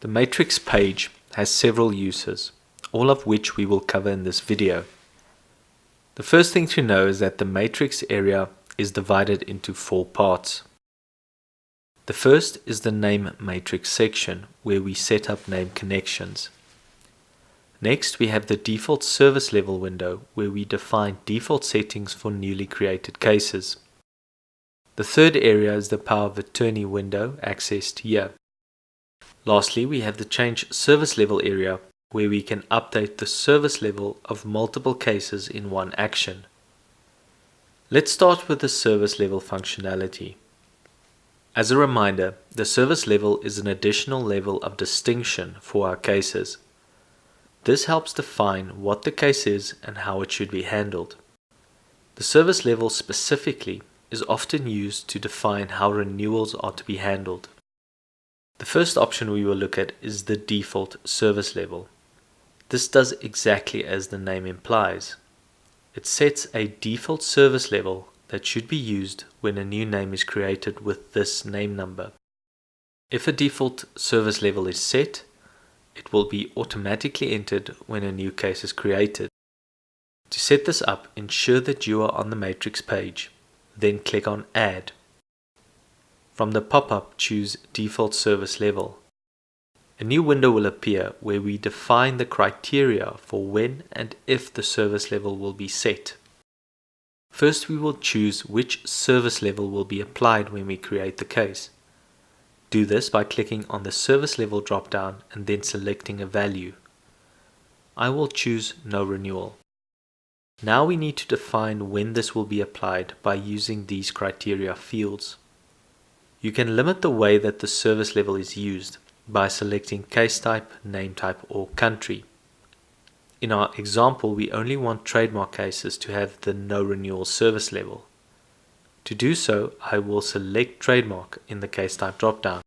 The matrix page has several uses, all of which we will cover in this video. The first thing to know is that the matrix area is divided into 4 parts. The first is the name matrix section, where we set up name connections. Next, we have the default service level window, where we define default settings for newly created cases. The third area is the power of attorney window, accessed here. Lastly, we have the change service level area, where we can update the service level of multiple cases in one action. Let's start with the service level functionality. As a reminder, the service level is an additional level of distinction for our cases. This helps define what the case is and how it should be handled. The service level specifically is often used to define how renewals are to be handled. The first option we will look at is the default service level. This does exactly as the name implies. It sets a default service level that should be used when a new name is created with this name number. If a default service level is set, it will be automatically entered when a new case is created. To set this up, ensure that you are on the matrix page, then click on Add. From the pop-up, choose Default Service Level. A new window will appear where we define the criteria for when and if the service level will be set. First, we will choose which service level will be applied when we create the case. Do this by clicking on the service level drop-down and then selecting a value. I will choose No Renewal. Now we need to define when this will be applied by using these criteria fields. You can limit the way that the service level is used by selecting case type, name type, or country. In our example, we only want trademark cases to have the no renewal service level. To do so, I will select trademark in the case type dropdown.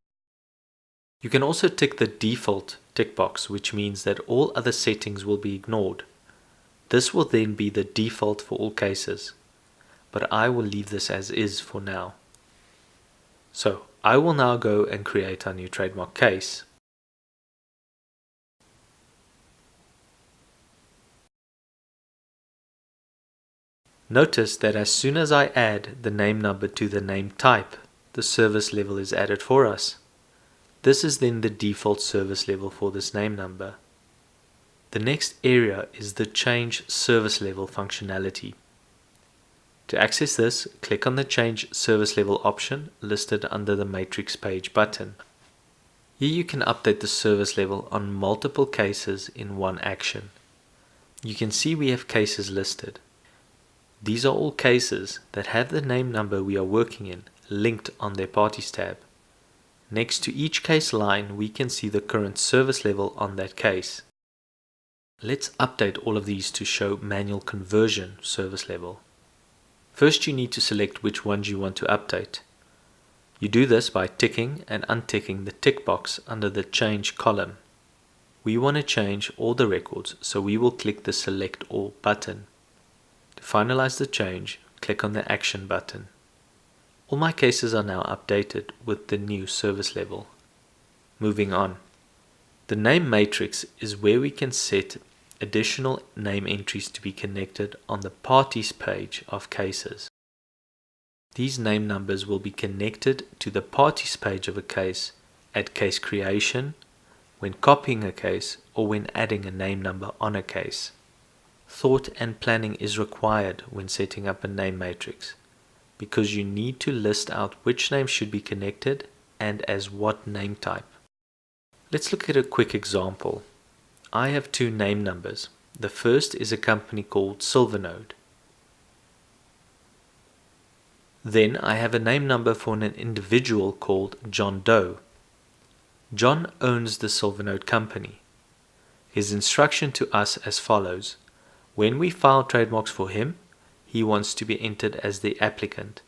You can also tick the default tick box, which means that all other settings will be ignored. This will then be the default for all cases, but I will leave this as is for now. So I will now go and create our new trademark case. Notice that as soon as I add the name number to the name type, the service level is added for us. This is then the default service level for this name number. The next area is the change service level functionality. To access this, click on the Change Service Level option listed under the Matrix Page button. Here you can update the service level on multiple cases in one action. You can see we have cases listed. These are all cases that have the name number we are working in linked on their Parties tab. Next to each case line, we can see the current service level on that case. Let's update all of these to show manual conversion service level. First, you need to select which ones you want to update. You do this by ticking and unticking the tick box under the Change column. We want to change all the records, so we will click the Select All button. To finalize the change, click on the Action button. All my cases are now updated with the new service level. Moving on. The name matrix is where we can set additional name entries to be connected on the Parties page of cases. These name numbers will be connected to the Parties page of a case at case creation, when copying a case, or when adding a name number on a case. Thought and planning is required when setting up a name matrix, because you need to list out which names should be connected and as what name type. Let's look at a quick example. I have 2 name numbers. The first is a company called Silvernode. Then I have a name number for an individual called John Doe. John owns the Silvernode company. His instruction to us as follows. When we file trademarks for him, he wants to be entered as the applicant,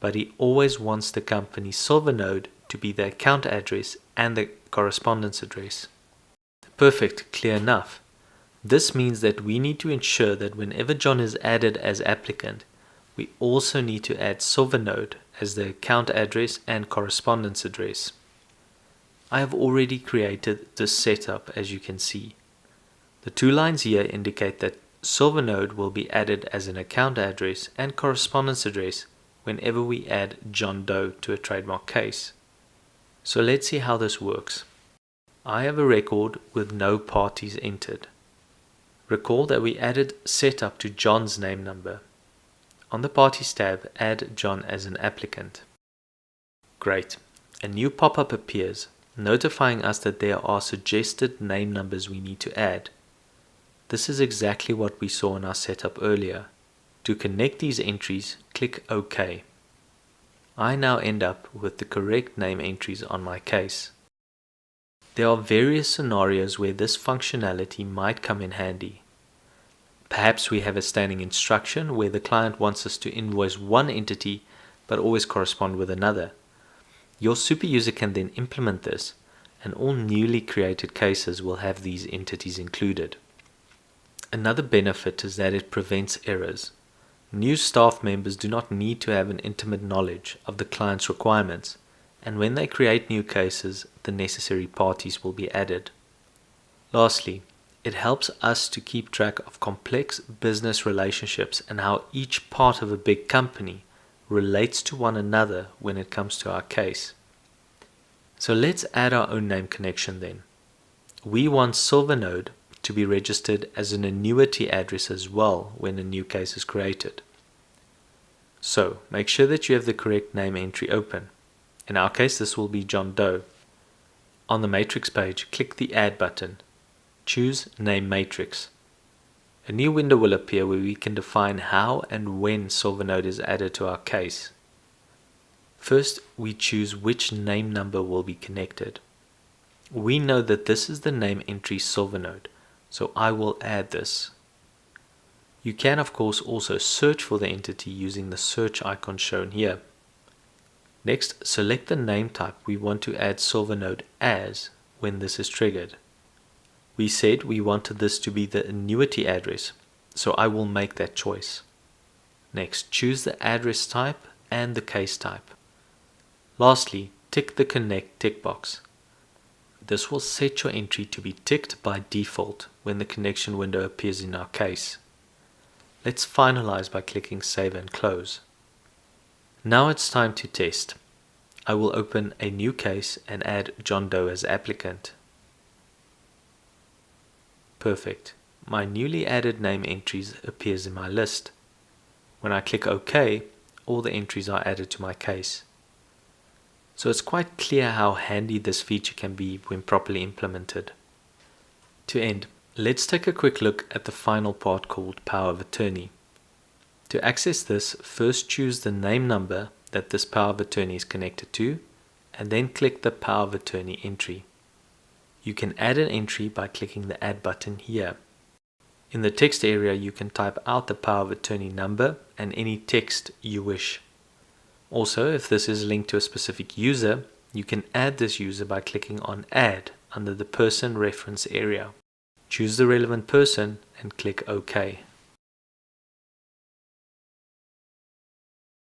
but he always wants the company Silvernode to be the account address and the correspondence address. Perfect, clear enough. This means that we need to ensure that whenever John is added as applicant, we also need to add Silvernode as the account address and correspondence address. I have already created this setup, as you can see. The two lines here indicate that Silvernode will be added as an account address and correspondence address whenever we add John Doe to a trademark case. So let's see how this works. I have a record with no parties entered. Recall that we added setup to John's name number. On the Parties tab, add John as an applicant. Great. A new pop-up appears, notifying us that there are suggested name numbers we need to add. This is exactly what we saw in our setup earlier. To connect these entries, click OK. I now end up with the correct name entries on my case. There are various scenarios where this functionality might come in handy. Perhaps we have a standing instruction where the client wants us to invoice one entity but always correspond with another. Your super user can then implement this, and all newly created cases will have these entities included. Another benefit is that it prevents errors. New staff members do not need to have an intimate knowledge of the client's requirements, and when they create new cases, the necessary parties will be added. Lastly, it helps us to keep track of complex business relationships and how each part of a big company relates to one another when it comes to our case. So let's add our own name connection then. We want Silvernode to be registered as an annuity address as well when a new case is created. So make sure that you have the correct name entry open. In our case, this will be John Doe. On the matrix page, click the Add button. Choose Name Matrix. A new window will appear where we can define how and when Silvernode is added to our case. First, we choose which name number will be connected. We know that this is the name entry Silvernode, so I will add this. You can of course also search for the entity using the search icon shown here. Next, select the name type we want to add Silvernode as when this is triggered. We said we wanted this to be the annuity address, so I will make that choice. Next, choose the address type and the case type. Lastly, tick the Connect tick box. This will set your entry to be ticked by default when the connection window appears in our case. Let's finalize by clicking Save and Close. Now it's time to test. I will open a new case and add John Doe as applicant. Perfect. My newly added name entries appears in my list. When I click OK, all the entries are added to my case. So it's quite clear how handy this feature can be when properly implemented. To end, let's take a quick look at the final part called Power of Attorney. To access this, first choose the name number that this Power of Attorney is connected to, and then click the Power of Attorney entry. You can add an entry by clicking the Add button here. In the text area, you can type out the Power of Attorney number and any text you wish. Also, if this is linked to a specific user, you can add this user by clicking on Add under the Person Reference area. Choose the relevant person and click OK.